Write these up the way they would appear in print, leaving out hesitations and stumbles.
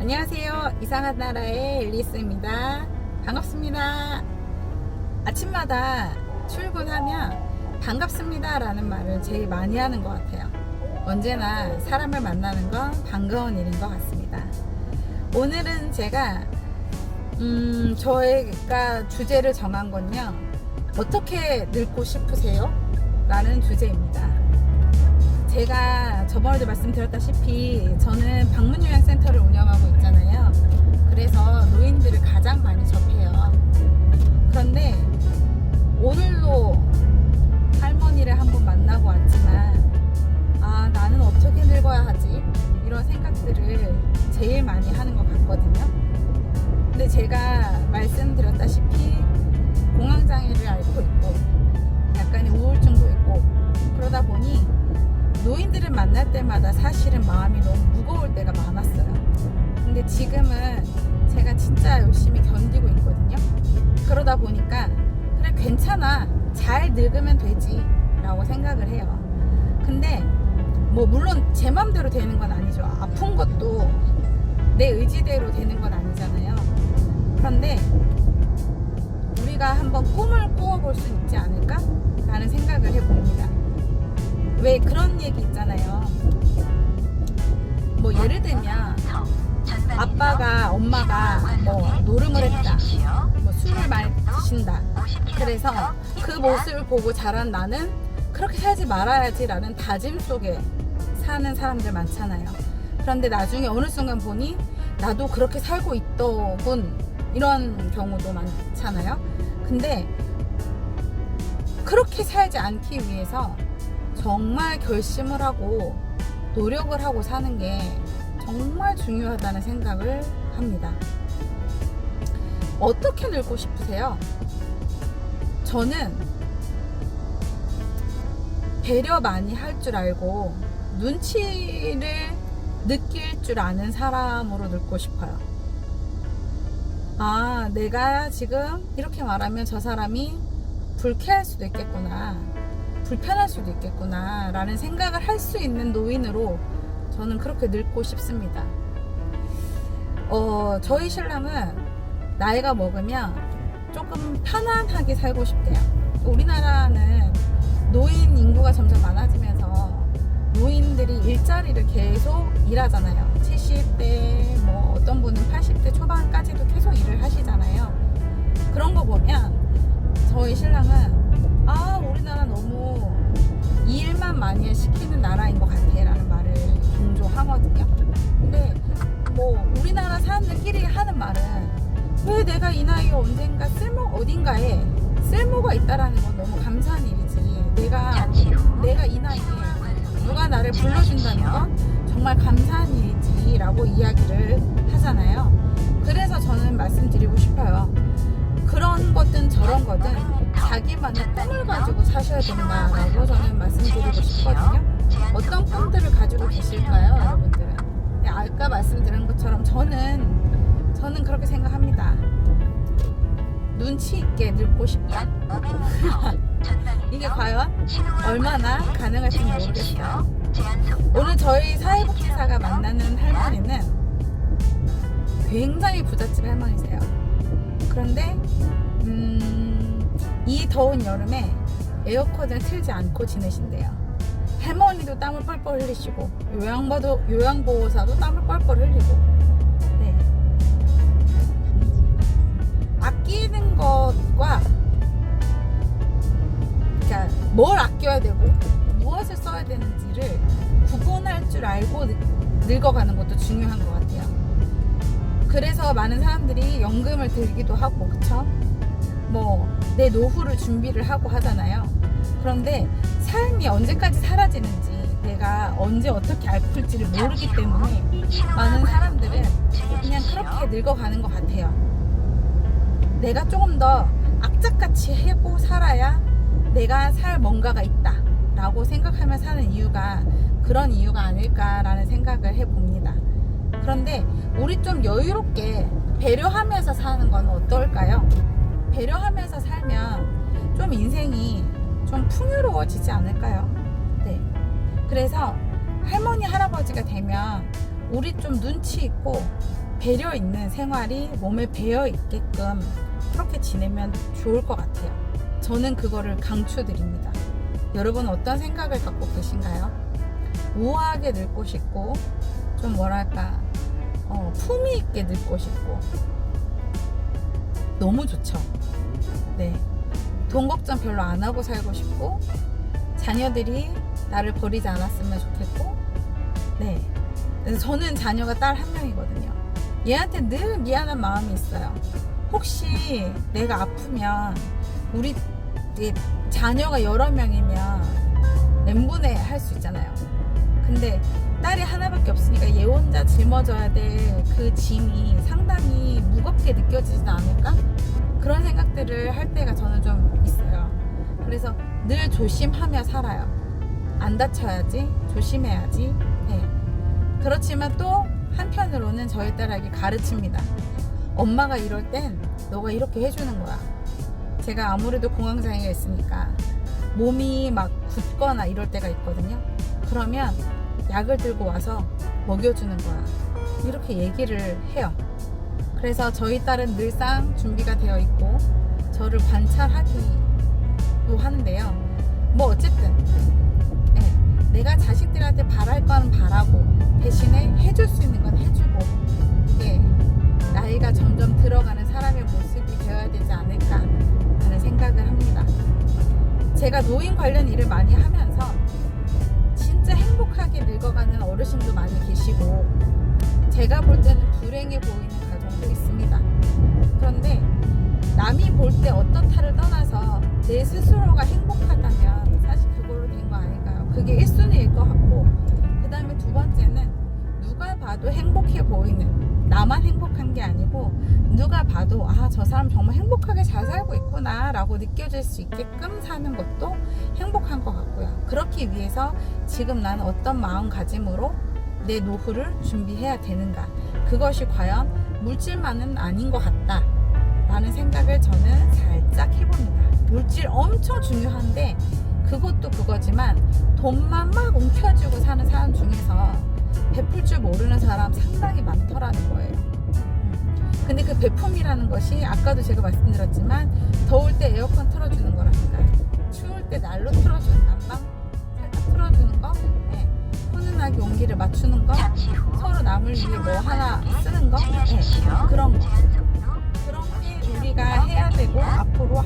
안녕하세요. 이상한 나라의 앨리스입니다. 반갑습니다. 아침마다 출근하면 반갑습니다 라는 말을 제일 많이 하는 것 같아요. 언제나 사람을 만나는 건 반가운 일인 것 같습니다. 오늘은 제가 저희가 주제를 정한 건요, 어떻게 늙고 싶으세요? 라는 주제입니다. 제가 저번에도 말씀드렸다시피 저는 방문요양센터를 운영하고 있잖아요. 그래서 노인들을 가장 많이 접해요. 그런데 오늘도 할머니를 한번 만나고 왔지만 나는 어떻게 늙어야 하지? 이런 생각들을 제일 많이 하는 것 같거든요. 근데 제가 말씀드렸다시피 공황장애를 앓고 있고 약간의 우울증도 있고 그러다 보니 노인들을 만날 때마다 사실은 마음이 너무 무거울 때가 많았어요. 근데 지금은 제가 진짜 열심히 견디고 있거든요. 그러다 보니까 그래 괜찮아, 잘 늙으면 되지 라고 생각을 해요. 근데 뭐 물론 제 맘대로 되는 건 아니죠. 아픈 것도 내 의지대로 되는 건 아니잖아요. 그런데 우리가 한번 꿈을 꾸어볼 수 있지 않을까? 라는 생각을 해봅니다. 왜 그런 얘기 있잖아요. 뭐 예를 들면 아빠가 엄마가 뭐 노름을 했다, 뭐 술을 많이 드신다, 그래서 그 모습을 보고 자란 나는 그렇게 살지 말아야지 라는 다짐 속에 사는 사람들 많잖아요. 그런데 나중에 어느 순간 보니 나도 그렇게 살고 있더군, 이런 경우도 많잖아요. 근데 그렇게 살지 않기 위해서 정말 결심을 하고 노력을 하고 사는 게 정말 중요하다는 생각을 합니다. 어떻게 늙고 싶으세요? 저는 배려 많이 할 줄 알고 눈치를 느낄 줄 아는 사람으로 늙고 싶어요. 내가 지금 이렇게 말하면 저 사람이 불쾌할 수도 있겠구나, 불편할 수도 있겠구나 라는 생각을 할 수 있는 노인으로 저는 그렇게 늙고 싶습니다. 저희 신랑은 나이가 먹으면 조금 편안하게 살고 싶대요. 우리나라는 노인 인구가 점점 많아지면서 노인들이 일자리를 계속 일하잖아요. 70대, 뭐 어떤 분은 80대 초반까지도 계속 일을 하시잖아요. 그런 거 보면 저희 신랑은 우리나라 너무 일만 많이 시키는 나라인 것 같아 라는 말을 종종 하거든요. 근데 뭐 우리나라 사람들끼리 하는 말은 왜 내가 이 나이에 언젠가 어딘가에 쓸모가 있다라는 건 너무 감사한 일이지, 내가 이 나이에 누가 나를 불러준다는 건 정말 감사한 일이지 라고 이야기를 하잖아요. 그래서 저는 말씀드리고 싶어요. 그런 거든 저런 거든 자기만의 꿈을 가지고 사셔야 된다라고 저는 말씀드리고 싶거든요. 어떤 꿈들을 가지고 계실까요, 여러분들은? 아까 말씀드린 것처럼 저는 그렇게 생각합니다. 눈치 있게 늙고 싶다. 이게 과연 얼마나 가능할지 모르겠어요. 오늘 저희 사회복지사가 만나는 할머니는 굉장히 부잣집 할머니세요. 그런데 이 더운 여름에 에어컨을 틀지 않고 지내신대요. 할머니도 땀을 뻘뻘 흘리시고 요양보호사도 땀을 뻘뻘 흘리고. 네. 아끼는 것과 그러니까 뭘 아껴야 되고 무엇을 써야 되는지를 구분할 줄 알고 늙어가는 것도 중요한 것 같아요. 그래서 많은 사람들이 연금을 들기도 하고, 그쵸? 뭐 내 노후를 준비를 하고 하잖아요. 그런데 삶이 언제까지 사라지는지, 내가 언제 어떻게 아플지를 모르기 때문에 많은 사람들은 그냥 그렇게 늙어가는 것 같아요. 내가 조금 더 악착같이 하고 살아야 내가 살 뭔가가 있다 라고 생각하며 사는 이유가 그런 이유가 아닐까라는 생각을 해봅니다. 그런데 우리 좀 여유롭게 배려하면서 사는 건 어떨까요? 배려하면서 살면 좀 인생이 좀 풍요로워지지 않을까요? 네. 그래서 할머니 할아버지가 되면 우리 좀 눈치 있고 배려 있는 생활이 몸에 배어 있게끔 그렇게 지내면 좋을 것 같아요. 저는 그거를 강추드립니다. 여러분 어떤 생각을 갖고 계신가요? 우아하게 늙고 싶고 좀 뭐랄까 품위 있게 늙고 싶고 너무 좋죠. 네, 돈 걱정 별로 안 하고 살고 싶고 자녀들이 나를 버리지 않았으면 좋겠고 네, 그래서 저는 자녀가 딸 한 명이거든요. 얘한테 늘 미안한 마음이 있어요. 혹시 내가 아프면 우리 자녀가 여러 명이면 멘분에 할 수 있잖아요. 근데 딸이 하나밖에 없으니까 얘 혼자 짊어져야 될 그 짐이 상당히 무겁게 느껴지진 않을까? 그런 생각들을 할 때가 저는 좀 있어요. 그래서 늘 조심하며 살아요. 안 다쳐야지, 조심해야지. 네. 그렇지만 또 한편으로는 저희 딸에게 가르칩니다. 엄마가 이럴 땐 너가 이렇게 해주는 거야. 제가 아무래도 공황장애가 있으니까 몸이 막 붓거나 이럴 때가 있거든요. 그러면 약을 들고 와서 먹여주는 거야. 이렇게 얘기를 해요. 그래서 저희 딸은 늘상 준비가 되어 있고 저를 관찰하기도 하는데요. 뭐 어쨌든 내가 자식들한테 바랄 건 바라고 대신에 해줄 수 있는 건 해주고 나이가 점점 들어가는 사람의 모습이 되어야 되지 않을까 하는 생각을 합니다. 제가 노인 관련 일을 많이 하면서 진짜 행복하게 늙어가는 어르신도 많이 계시고 제가 볼 때는 불행해 보이는 가정도 있습니다. 그런데 남이 볼 때 어떻다를 떠나서 내 스스로가 행복하다면 사실 그걸로 된 거 아닐까요? 그게 1순위일 것 같고 그 다음에 두 번째는 누가 봐도 행복해 보이는 나만 행복한 게 아니고 누가 봐도 아, 저 사람 정말 행복하게 잘 살고 있구나 라고 느껴질 수 있게끔 사는 것도 행복한 것 같고요. 그렇기 위해서 지금 나는 어떤 마음가짐으로 내 노후를 준비해야 되는가, 그것이 과연 물질만은 아닌 것 같다 라는 생각을 저는 살짝 해봅니다. 물질 엄청 중요한데 그것도 그거지만 돈만 막 움켜쥐고 사는 사람 중에서 베풀 줄 모르는 사람 상당히 많더라는 거예요. 근데 그 베품이라는 것이 아까도 제가 말씀드렸지만 더울 때 에어컨 틀어주는 거라든가 추울 때 난로 틀어주는 난방 살짝 틀어주는 거, 훈훈하게 온기를 맞추는 거, 서로 남을 위해 뭐 하나 쓰는 거, 그런 거, 그런 게 우리가 해야 되고 앞으로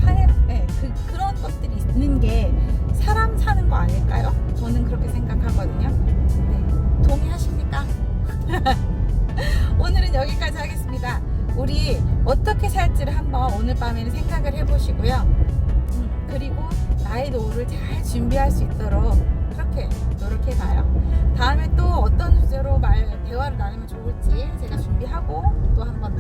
그런 것들이 있는 게 사람 사는 거 아닐까요? 저는 그렇게 생각하거든요. 네, 동의하십니까? 오늘은 여기까지 하겠습니다. 우리 어떻게 살지를 한번 오늘 밤에는 생각을 해보시고요. 그리고 나의 노후를 잘 준비할 수 있도록 그렇게 노력해봐요. 다음에 또 어떤 주제로 대화를 나누면 좋을지 제가 준비하고 또 한번